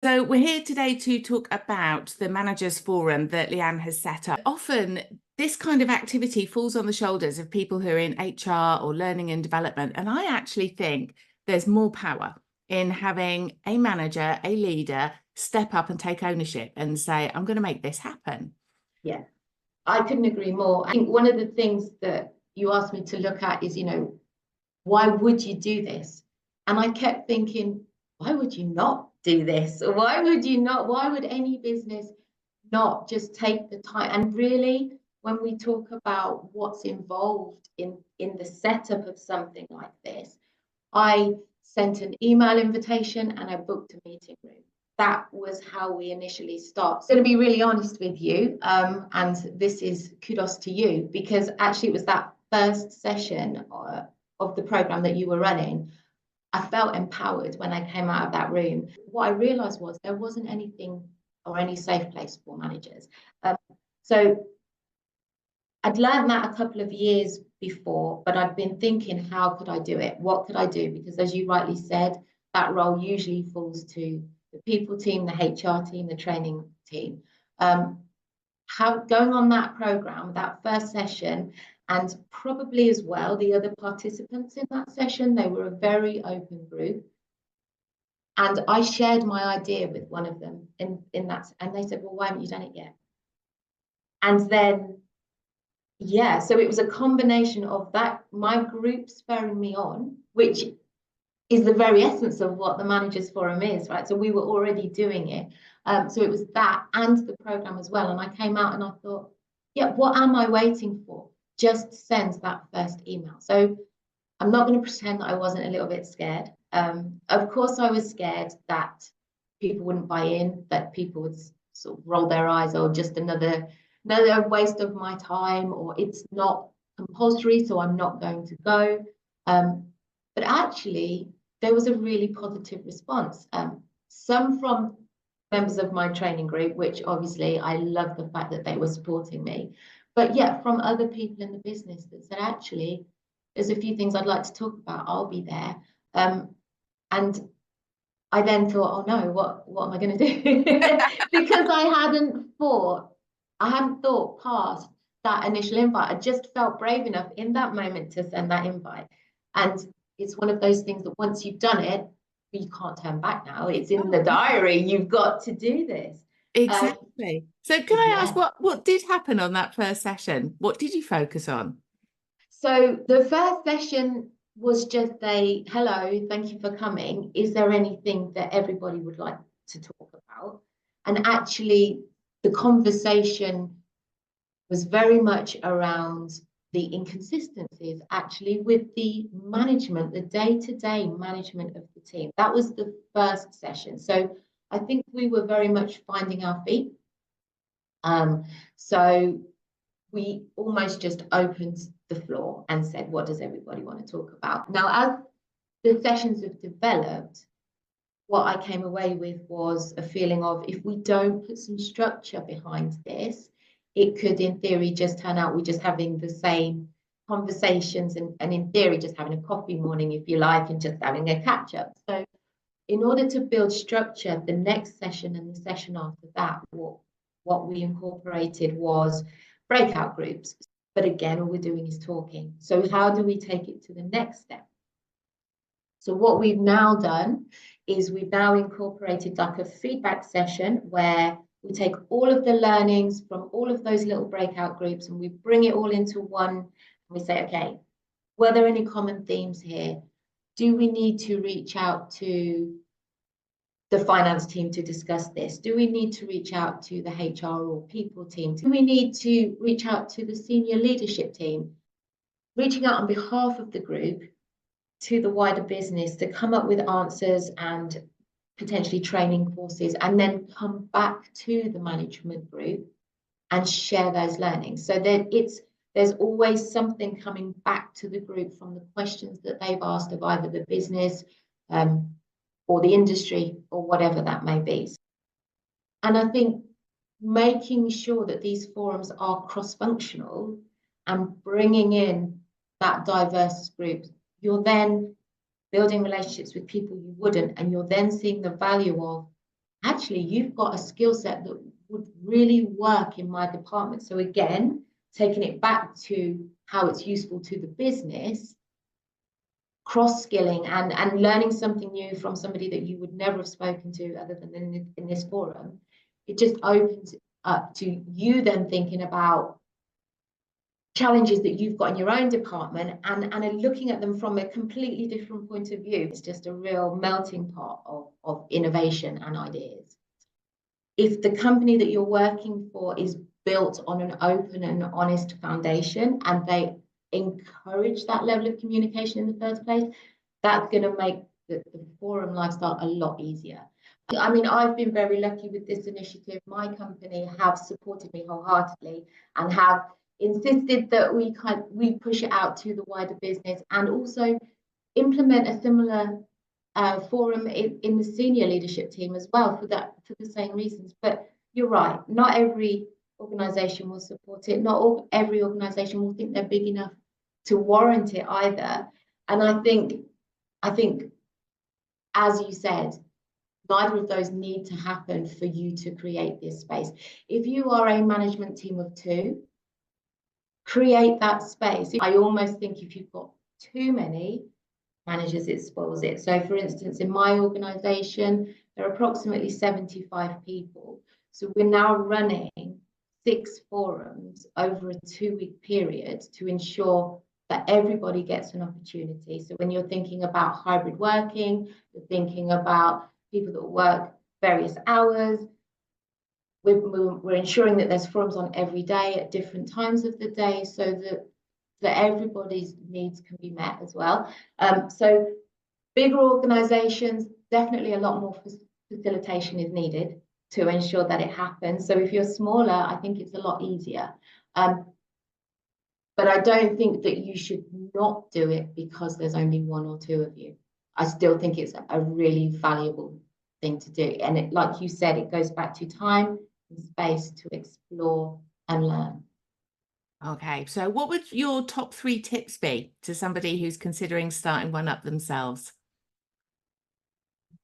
So we're here today to talk about the Managers Forum that Leanne has set up. Often this kind of activity falls on the shoulders of people who are in HR or learning and development. And I actually think there's more power in having a manager, a leader, step up and take ownership and say, I'm going to make this happen. Yeah, I couldn't agree more. I think one of the things that you asked me to look at is, why would you do this? And I kept thinking, why would you not do this? Or why would any business not just take the time? And really, when we talk about what's involved in the setup of something like this, I sent an email invitation and I booked a meeting room. That was how we initially started. I'm going to be really honest with you, and this is kudos to you, because actually it was that first session of the program that you were running. I felt empowered when I came out of that room. What I realized was there wasn't anything or any safe place for managers. So I'd learned that a couple of years before, but I'd been thinking, how could I do it? What could I do? Because as you rightly said, that role usually falls to the people team, the HR team, the training team. Going on that program, that first session, and probably as well the other participants in that session, they were a very open group. And I shared my idea with one of them in that, and they said, well, why haven't you done it yet? And then yeah, so it was a combination of that, my group spurring me on, which is the very essence of what the Managers Forum is, right? So we were already doing it. So it was that and the program as well. And I came out and I thought, yeah, what am I waiting for? Just send that first email. So I'm not going to pretend that I wasn't a little bit scared. Of course, I was scared that people wouldn't buy in, that people would sort of roll their eyes, or just another waste of my time, or it's not compulsory, so I'm not going to go. But actually, there was a really positive response. Some from members of my training group, which obviously I love the fact that they were supporting me. But yeah, from other people in the business that said, actually, there's a few things I'd like to talk about. I'll be there. And I then thought, oh no, what am I going to do? Because I hadn't thought past that initial invite. I just felt brave enough in that moment to send that invite. And it's one of those things that once you've done it, you can't turn back now. It's in the diary. You've got to do this. Exactly. So can I ask, Yeah. what did happen on that first session? What did you focus on? So the first session was just a hello, thank you for coming. Is there anything that everybody would like to talk about? And actually, the conversation was very much around the inconsistencies actually with the management, the day-to-day management of the team. That was the first session. So I think we were very much finding our feet. So we almost just opened the floor and said, what does everybody want to talk about? Now, as the sessions have developed, what I came away with was a feeling of, if we don't put some structure behind this, it could, in theory, just turn out we're just having the same conversations and in theory, just having a coffee morning, if you like, and just having a catch up. So in order to build structure, the next session and the session after that, what we incorporated was breakout groups. But again, all we're doing is talking. So how do we take it to the next step? So what we've now done is we've now incorporated like a feedback session where we take all of the learnings from all of those little breakout groups and we bring it all into one. And we say, okay, were there any common themes here? Do we need to reach out to the finance team to discuss this? Do we need to reach out to the HR or people team? Do we need to reach out to the senior leadership team? Reaching out on behalf of the group to the wider business to come up with answers and potentially training courses, and then come back to the management group and share those learnings. So that there's always something coming back to the group from the questions that they've asked of either the business or the industry or whatever that may be. And I think making sure that these forums are cross-functional and bringing in that diverse group, you're then building relationships with people you wouldn't, and you're then seeing the value of actually, you've got a skill set that would really work in my department. So again, taking it back to how it's useful to the business, cross-skilling and learning something new from somebody that you would never have spoken to other than in this forum, it just opens up to you then thinking about challenges that you've got in your own department and looking at them from a completely different point of view. It's just a real melting pot of innovation and ideas. If the company that you're working for is built on an open and honest foundation and they encourage that level of communication in the first place, that's going to make the forum lifestyle a lot easier. I mean, I've been very lucky with this initiative. My company have supported me wholeheartedly and have insisted that we push it out to the wider business and also implement a similar forum in the senior leadership team as well for the same reasons. But you're right, not every organisation will support it. Not every organisation will think they're big enough to warrant it either. And I think, as you said, neither of those need to happen for you to create this space. If you are a management team of 2, create that space. I almost think if you've got too many managers, it spoils it. So for instance, in my organization, there are approximately 75 people. So we're now running 6 forums over a 2-week period to ensure that everybody gets an opportunity. So when you're thinking about hybrid working, you're thinking about people that work various hours, we're ensuring that there's forums on every day at different times of the day so that everybody's needs can be met as well. So bigger organizations, definitely a lot more facilitation is needed to ensure that it happens. So if you're smaller, I think it's a lot easier. But I don't think that you should not do it because there's only 1 or 2 of you. I still think it's a really valuable thing to do. And it, like you said, it goes back to time and space to explore and learn. Okay, so what would your top 3 tips be to somebody who's considering starting one up themselves?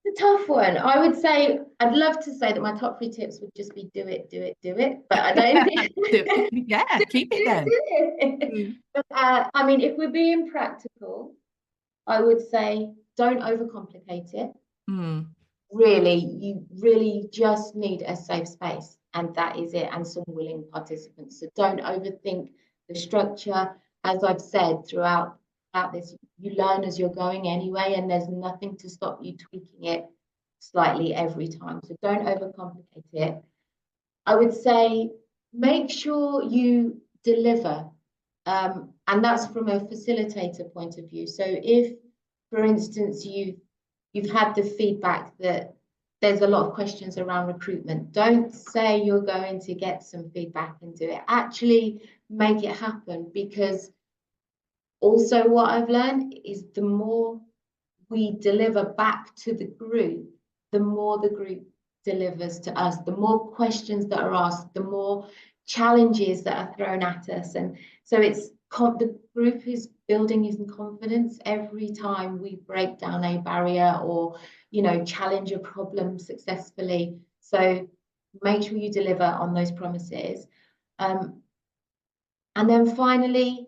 It's a tough one. I would say, I'd love to say that my top 3 tips would just be do it, but I don't think. Yeah, keep it then. But I mean, if we're being practical, I would say don't overcomplicate it. Mm. Really, you really just need a safe space, and that is it, and some willing participants. So don't overthink the structure. As I've said throughout this, you learn as you're going anyway, and there's nothing to stop you tweaking it slightly every time. So don't overcomplicate it. I would say make sure you deliver, and that's from a facilitator point of view. So if, for instance, you've had the feedback that there's a lot of questions around recruitment, don't say you're going to get some feedback and do it. Actually make it happen, because also what I've learned is the more we deliver back to the group, the more the group delivers to us, the more questions that are asked, the more challenges that are thrown at us. And so it's the group is building in confidence every time we break down a barrier or, you know, challenge a problem successfully. So make sure you deliver on those promises. And then finally,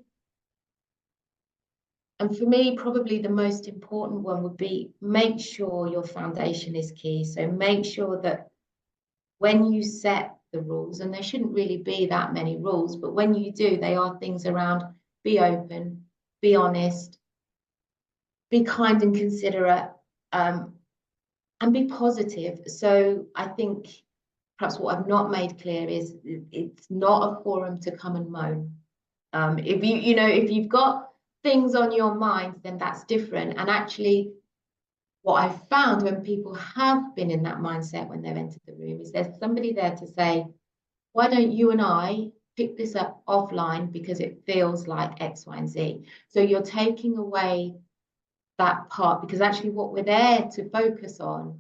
and for me, probably the most important one would be make sure your foundation is key. So make sure that when you set the rules, and there shouldn't really be that many rules, but when you do, they are things around be open, be honest, be kind and considerate, and be positive. So I think perhaps what I've not made clear is it's not a forum to come and moan. If if you've got things on your mind, then that's different. And actually, what I've found when people have been in that mindset when they've entered the room is there's somebody there to say, why don't you and I pick this up offline because it feels like X, Y, and Z. So you're taking away that part, because actually what we're there to focus on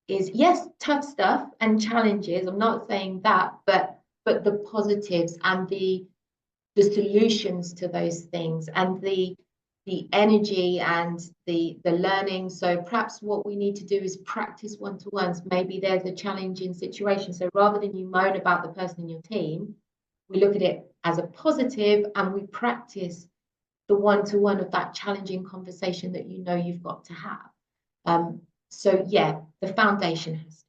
is, yes, tough stuff and challenges. I'm not saying that, but the positives and the solutions to those things and the the energy and the learning. So perhaps what we need to do is practice one-to-ones. Maybe there's a challenging situation. So rather than you moan about the person in your team, we look at it as a positive and we practice the one-to-one of that challenging conversation that you know you've got to have. So yeah, the foundation has.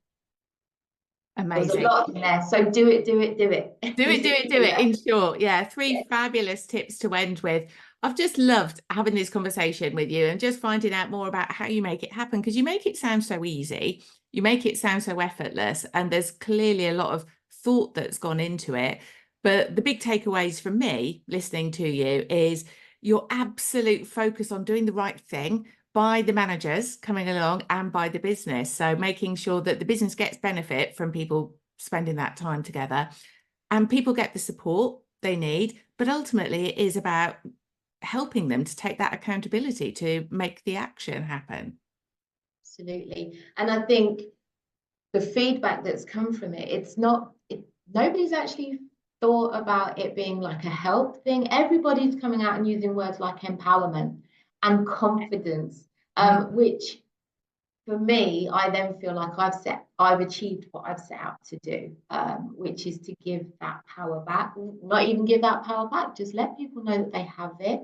There was a Amazing. lot in there. So do it, do it, do it. Do it, do it, do it. Yeah. In short, yeah, three Yeah. fabulous tips to end with. I've just loved having this conversation with you and just finding out more about how you make it happen, because you make it sound so easy, you make it sound so effortless, and there's clearly a lot of thought that's gone into it. But the big takeaways from me listening to you is your absolute focus on doing the right thing by the managers coming along and by the business. So making sure that the business gets benefit from people spending that time together and people get the support they need, but ultimately it is about helping them to take that accountability to make the action happen. Absolutely. And I think the feedback that's come from it, it's not, nobody's actually thought about it being like a help thing. Everybody's coming out and using words like empowerment and confidence, which for me, I then feel like I've achieved what I've set out to do, which is to give that power back. Not even give that power back, just let people know that they have it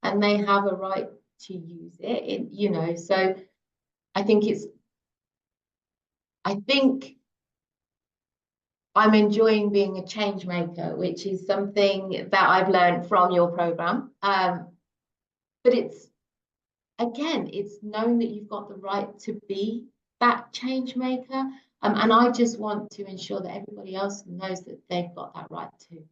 and they have a right to use it. You know, so I think I think I'm enjoying being a change maker, which is something that I've learned from your program. But it's knowing that you've got the right to be that change maker. And I just want to ensure that everybody else knows that they've got that right too.